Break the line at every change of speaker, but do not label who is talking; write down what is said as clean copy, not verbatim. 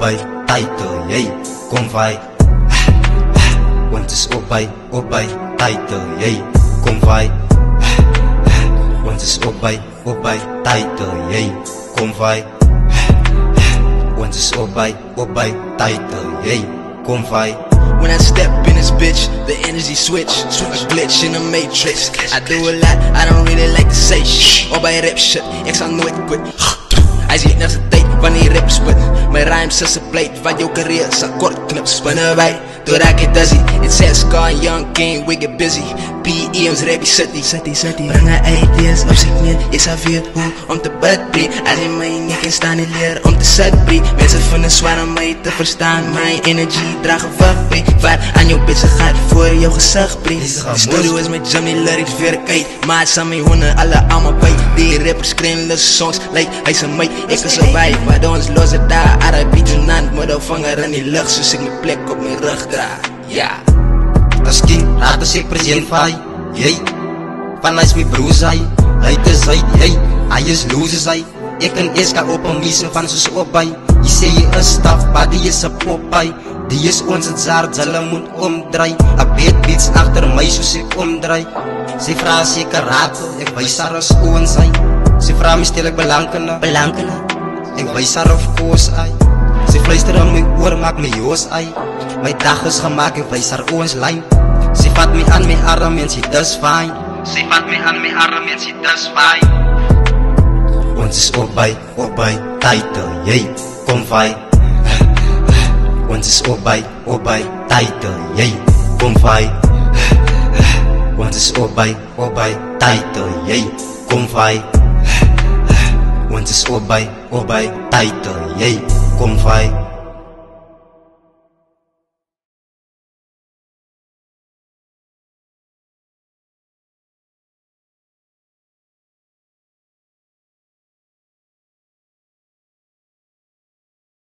by title, yay, kom vai. Want is op by title, yay, kom vai. Want is op by title, yay, kom vai. Want is op by title, yay, kom vai.
When I step in this bitch, the energy switch, a glitch in the matrix. I do a lot, I don't really like to say shit. Or by rap shit, ik zal nooit quit. Hij ziet nog zijn tijd wanneer rap spit. Mijn rhymes is een plate, wat jouw carrière zal kort knip. Spinnen wij, door ik het dizzy. It says Scar, young king, we get busy. PEM's Rappy City. Brengen ideas op zich neer, je zou weer hoe om te bedbrie. Als je mij niet kan staan en leren om te setbrie. Mensen vinden zwaar om mij te verstaan. Mijn energie dragen wachtbrie. Waar aan jouw bitch gaat voor jouw gezicht brie. De studio is met Johnny lyrics weer kwijt. Maar het zijn mijn honden alle allemaal bij. Die rappers schreeuwen de songs, like hij is een meid. Ik is erbij, maar door ons los het daar. R.I.P. Junant, middelvanger in die lucht. Zoals ik mijn plek op mijn rug draag. Ja.
As king, rato ik present vai, yay. Van is mijn broer zij, hij is uit, yay. Hij is loose zij. Ik kan eerst gaan op een mission van soos opbij. Je sê je is staf, maar die is een popbij. Die is ons het zaad, hulle moet omdraai. A beat beats achter my soos ek omdraai. Sy vraag seker ratel, ek wys haar as oon sy. Sy vraag my stel ek belankene, ek wys haar of koos ai. Sy fluister aan my oor, maak my joos ai. My dag is gemaakt, ek wys haar oons lijn. Sy vat my aan my arm en sy dis fijn. Ons is op by title, yay, kom vai. Ons is op by title, yay, kom vai. Ons is op by title, yay, kom vai. Ons is op by title, yay, kom vai.